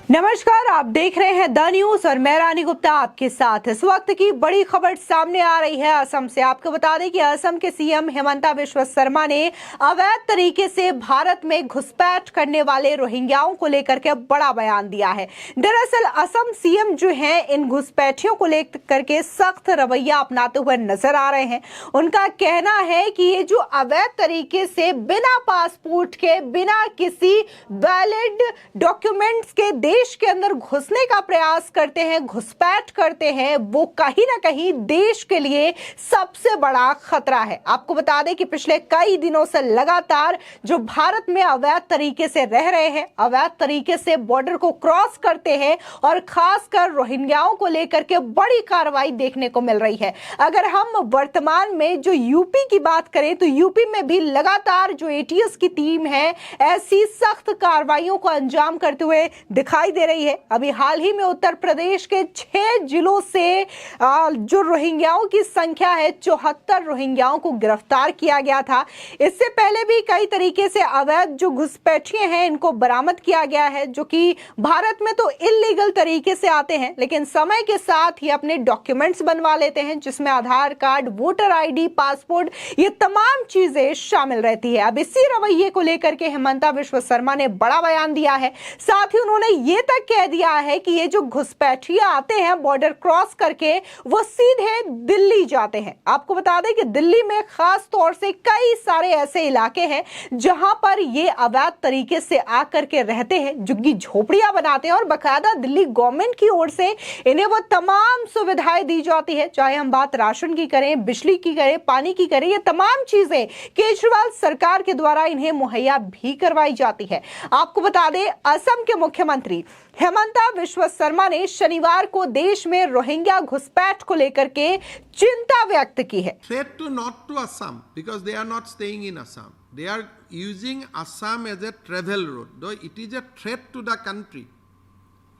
नमस्कार, आप देख रहे हैं द न्यूज और मैं रानी गुप्ता आपके साथ। इस वक्त की बड़ी खबर सामने आ रही है असम से। आपको बता दें कि असम के सीएम हेमंता बिस्वा शर्मा ने अवैध तरीके से भारत में घुसपैठ करने वाले रोहिंग्याओं को लेकर के बड़ा बयान दिया है। दरअसल असम सीएम जो हैं इन घुसपैठियों को लेकर के सख्त रवैया अपनाते हुए नजर आ रहे हैं। उनका कहना है कि ये जो अवैध तरीके से बिना पासपोर्ट के, बिना किसी वैलिड डॉक्यूमेंट्स के देश के अंदर घुसने का प्रयास करते हैं, घुसपैठ करते हैं, वो कहीं ना कहीं देश के लिए सबसे बड़ा खतरा है। आपको बता दें कि पिछले कई दिनों से लगातार जो भारत में अवैध तरीके से रह रहे हैं, अवैध तरीके से बॉर्डर को क्रॉस करते हैं और खासकर रोहिंग्याओं को लेकर के बड़ी कार्रवाई देखने को मिल रही है। अगर हम वर्तमान में जो यूपी की बात करें तो यूपी में भी लगातार जो एटीएस की टीम है ऐसी सख्त कार्रवाइयों को अंजाम करते हुए दिखाई दे रही है। अभी हाल ही में उत्तर प्रदेश के 6 जिलों से जो रोहिंग्याओं की संख्या है 74 रोहिंग्याओं को गिरफ्तार किया गया था। इससे पहले भी कई तरीके से अवैध जो घुसपैठिए हैं इनको बरामद किया गया है, जो कि भारत में तो इल्लीगल तरीके से आते हैं लेकिन समय के साथ ही अपने डॉक्यूमेंट्स बनवा लेते हैं जिसमें आधार कार्ड, वोटर आईडी, पासपोर्ट, ये तमाम चीजें शामिल रहती है। अब इसी रवैये को लेकर के हेमंता बिस्वा शर्मा ने बड़ा बयान दिया है। साथ ही उन्होंने ये तक कह दिया है कि ये जो घुसपैठिए आते हैं बॉर्डर क्रॉस करके वो सीधे दिल्ली जाते हैं। आपको बता दें कि दिल्ली में खास तौर से कई सारे ऐसे इलाके हैं जहां पर ये अवैध तरीके से आकर के रहते हैं, झुग्गी झोपड़ियां बनाते हैं और बकायदा दिल्ली गवर्नमेंट की ओर से इन्हें वो तमाम सुविधाएं दी जाती है, चाहे हम बात राशन की करें, बिजली की करें, पानी की करें, ये तमाम चीजें केजरीवाल सरकार के द्वारा इन्हें मुहैया भी करवाई जाती है। आपको बता दें असम के मुख्यमंत्री हेमंता बिस्वा शर्मा ने शनिवार को देश में रोहिंग्या घुसपैठ को लेकर के चिंता व्यक्त की है। Threat to not to Assam because they are not staying in Assam. They are using Assam as a travel road. Though it is a threat to the country.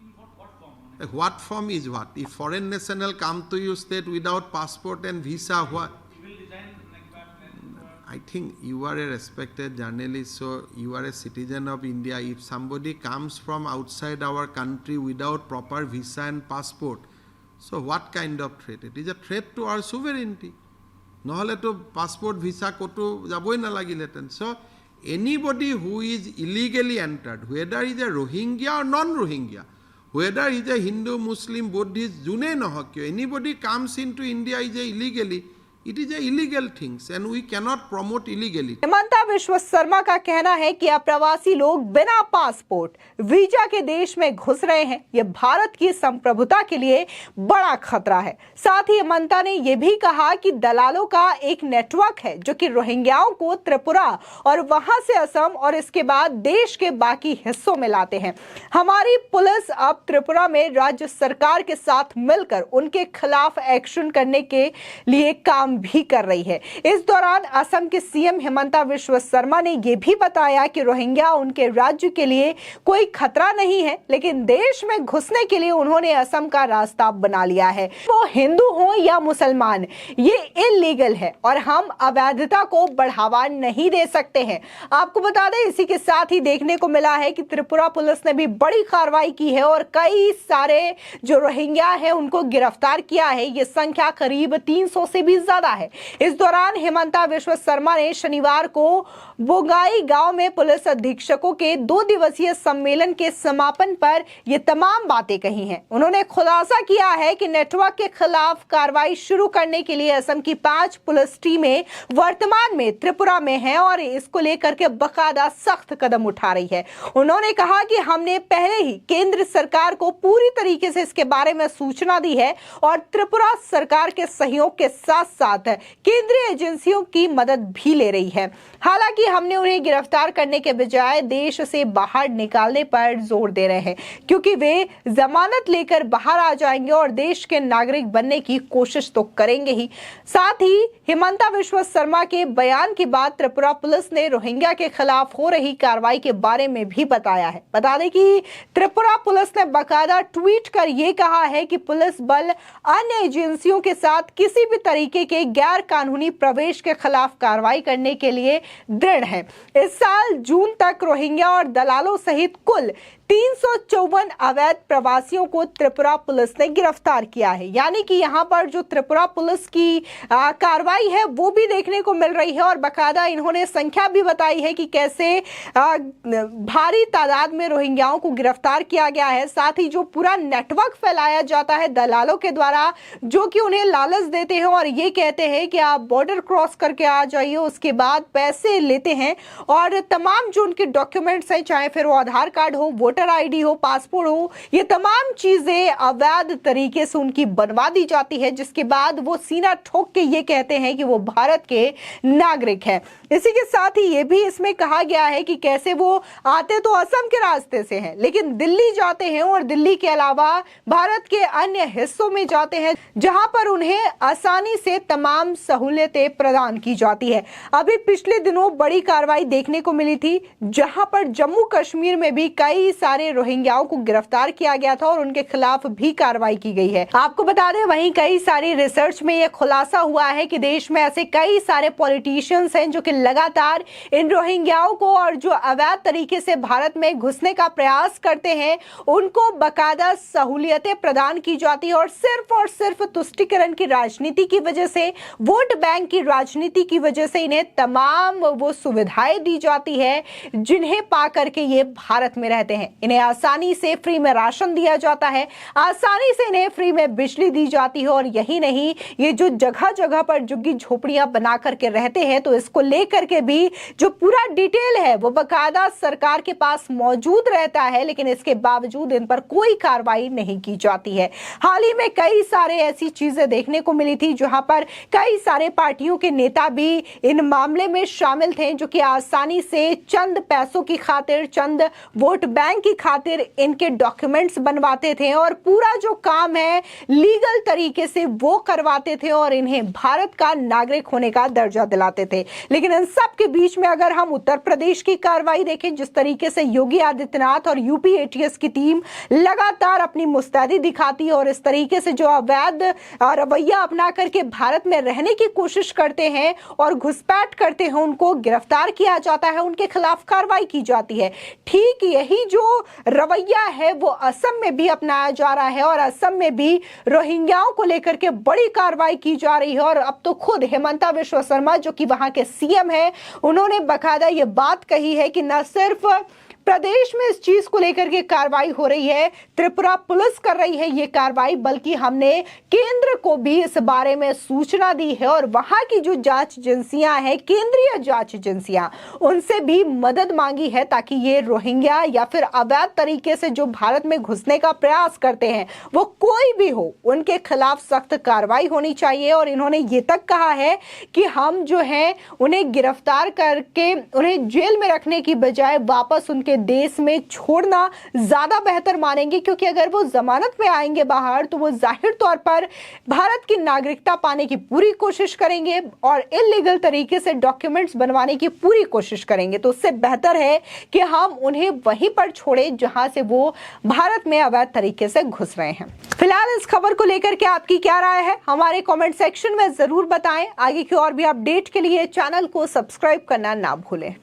In what form? What form is what? If foreign national come to your state without passport and visa, what? I think you are a respected journalist, so you are a citizen of India. If somebody comes from outside our country without proper visa and passport, so what kind of threat? It is a threat to our sovereignty. নহলে তো passport visa কোটো যাবই না লাগিলেতেন। So anybody who is illegally entered, whether is a Rohingya or non-Rohingya, whether is a Hindu, Muslim, Buddhist, june নহক কিয়, anybody comes into India is a illegally. It is a illegal things and we cannot promote illegally. Hemanta Biswa Sharma का कहना है कि अप्रवासी लोग बिना passport, visa के देश में घुस रहे हैं। यह भारत की संप्रभुता के लिए बड़ा खतरा है। साथ ही हेमंता ने यह भी कहा कि दलालों का एक नेटवर्क है जो कि रोहिंग्याओं को त्रिपुरा और वहां से असम और इसके बाद देश के बाकी हिस्सों में लाते हैं। हमारी पुलिस अब त्रिपुरा में राज्य सरकार के साथ मिलकर उनके खिलाफ एक्शन करने के लिए काम भी कर रही है। इस दौरान असम के सीएम हेमंता बिस्वा शर्मा ने यह भी बताया कि रोहिंग्या उनके राज्य के लिए कोई खतरा नहीं है, लेकिन देश में घुसने के लिए उन्होंने असम का रास्ता बना लिया है। वो हिंदू हो या मुसलमान, ये इल्लीगल है और हम अवैधता को बढ़ावा नहीं दे सकते हैं। आपको बता दें इसी के साथ ही देखने को मिला है कि त्रिपुरा पुलिस ने भी बड़ी कार्रवाई की है और कई सारे जो रोहिंग्या है उनको गिरफ्तार किया है। ये संख्या करीब 300 से भी ज्यादा है। इस दौरान हेमंता बिस्वा शर्मा ने शनिवार को बोगाई गांव में पुलिस अधीक्षकों के 2 दिवसीय सम्मेलन के समापन पर यह तमाम बातें कही हैं। उन्होंने खुलासा किया है कि नेटवर्क के खिलाफ कार्रवाई शुरू करने के लिए असम की 5 पुलिस टीमें वर्तमान में त्रिपुरा में हैं और इसको लेकर के बकायदा सख्त कदम उठा रही है। उन्होंने कहा कि हमने पहले ही केंद्र सरकार को पूरी तरीके से इसके बारे में सूचना दी है और त्रिपुरा सरकार के सहयोग के साथ साथ केंद्रीय एजेंसियों की मदद भी ले रही है। हालांकि हमने उन्हें गिरफ्तार करने के बजाय देश से बाहर निकालने पर जोर दे रहे हैं क्योंकि वे जमानत लेकर बाहर आ जाएंगे और देश के नागरिक बनने की कोशिश तो करेंगे ही। साथ ही हेमंता बिस्वा शर्मा के बयान के बाद त्रिपुरा पुलिस ने रोहिंग्या के खिलाफ हो रही कार्रवाई के बारे में भी बताया है। बता दें कि त्रिपुरा पुलिस ने बाकायदा ट्वीट कर यह कहा है कि पुलिस बल अन्य एजेंसियों के साथ किसी भी तरीके के के गैर कानूनी प्रवेश के खिलाफ कार्रवाई करने के लिए दृढ़ है। इस साल जून तक रोहिंग्या और दलालों सहित कुल 354 अवैध प्रवासियों को त्रिपुरा पुलिस ने गिरफ्तार किया है। यानी कि यहाँ पर जो त्रिपुरा पुलिस की कार्रवाई है वो भी देखने को मिल रही है और बकायदा इन्होंने संख्या भी बताई है कि कैसे भारी तादाद में रोहिंग्याओं को गिरफ्तार किया गया है। साथ ही जो पूरा नेटवर्क फैलाया जाता है दलालों के द्वारा, जो कि उन्हें लालच देते हैं और ये कहते हैं कि आप बॉर्डर क्रॉस करके आ जाइए, उसके बाद पैसे लेते हैं और तमाम जो उनके डॉक्यूमेंट्स हैं, चाहे फिर वो आधार कार्ड हो, वोटर आईडी हो, पासपोर्ट हो, ये तमाम चीजें अवैध तरीके से उनकी बनवा दी जाती है, जिसके बाद वो सीना ठोक के ये कहते हैं कि वो भारत के नागरिक हैं। इसी के साथ ही ये भी इसमें कहा गया है कि कैसे वो आते तो असम के रास्ते से हैं, लेकिन दिल्ली जाते हैं और दिल्ली के अलावा भारत के अन्य हिस्सों में जाते हैं जहां पर उन्हें आसानी से तमाम सहूलियतें प्रदान की जाती है। अभी पिछले दिनों बड़ी कार्रवाई देखने को मिली थी जहां पर जम्मू कश्मीर में भी कई सारे रोहिंग्याओं को गिरफ्तार किया गया था और उनके खिलाफ भी कार्रवाई की गई है। आपको बता दें, वहीं कई सारी रिसर्च में यह खुलासा हुआ है कि देश में ऐसे कई सारे पॉलिटिशियंस हैं जो कि लगातार इन रोहिंग्याओं को और जो अवैध तरीके से भारत में घुसने का प्रयास करते हैं उनको बकायदा सहूलियतें प्रदान की जाती है और सिर्फ तुष्टीकरण की राजनीति की वजह से, वोट बैंक की राजनीति की वजह से इन्हें तमाम वो सुविधाएं दी जाती है जिन्हें पा करके ये भारत में रहते हैं। इन्हें आसानी से फ्री में राशन दिया जाता है, आसानी से इन्हें फ्री में बिजली दी जाती है और यही नहीं, ये जो जगह जगह पर झुग्गी झोपड़ियां बना करके रहते हैं तो इसको लेकर के भी जो पूरा डिटेल है वो बकायदा सरकार के पास मौजूद रहता है, लेकिन इसके बावजूद इन पर कोई कार्रवाई नहीं की जाती है। हाल ही में कई सारे ऐसी चीजें देखने को मिली थी जहां पर कई सारे पार्टियों के नेता भी इन मामले में शामिल थे, जो कि आसानी से चंद पैसों की खातिर, चंद वोट बैंक की खातिर इनके डॉक्यूमेंट्स बनवाते थे और पूरा जो काम है लीगल तरीके से वो करवाते थे और इन्हें भारत का नागरिक होने का दर्जा दिलाते थे। लेकिन इन सब के बीच में अगर हम उत्तर प्रदेश की कार्रवाई देखें, जिस तरीके से योगी आदित्यनाथ और यूपी एटीएस की टीम लगातार अपनी मुस्तैदी दिखाती है और इस तरीके से जो अवैध रवैया अपना करके भारत में रहने की कोशिश करते हैं और घुसपैठ करते हैं, उनको गिरफ्तार किया जाता है, उनके खिलाफ कार्रवाई की जाती है। ठीक यही जो रवैया है वो असम में भी अपनाया जा रहा है और असम में भी रोहिंग्याओं को लेकर के बड़ी कार्रवाई की जा रही है और अब तो खुद हेमंता बिश्वा शर्मा जो कि वहां के सीएम है, उन्होंने बकायदा ये बात कही है कि न सिर्फ प्रदेश में इस चीज को लेकर के कार्रवाई हो रही है, त्रिपुरा पुलिस कर रही है ये कार्रवाई, बल्कि हमने केंद्र को भी इस बारे में सूचना दी है और वहां की जो जांच एजेंसियां हैं, केंद्रीय जांच एजेंसियां, उनसे भी मदद मांगी है ताकि ये रोहिंग्या या फिर अवैध तरीके से जो भारत में घुसने का प्रयास करते हैं वो कोई भी हो, उनके खिलाफ सख्त कार्रवाई होनी चाहिए। और इन्होंने ये तक कहा है कि हम जो है उन्हें गिरफ्तार करके उन्हें जेल में रखने की बजाय वापस उनके देश में छोड़ना ज्यादा बेहतर मानेंगे, क्योंकि अगर वो जमानत में आएंगे बाहर तो वो जाहिर तौर पर भारत की नागरिकता पाने की पूरी कोशिश करेंगे और इलीगल तरीके से डॉक्यूमेंट्स बनवाने की पूरी कोशिश करेंगे। तो उससे बेहतर है कि हम उन्हें वहीं पर छोड़ें जहां से वो भारत में अवैध तरीके से घुस रहे हैं। फिलहाल इस खबर को लेकर के आपकी क्या राय है, हमारे कमेंट सेक्शन में जरूर बताएं। आगे की और भी अपडेट के लिए चैनल को सब्सक्राइब करना ना भूलें।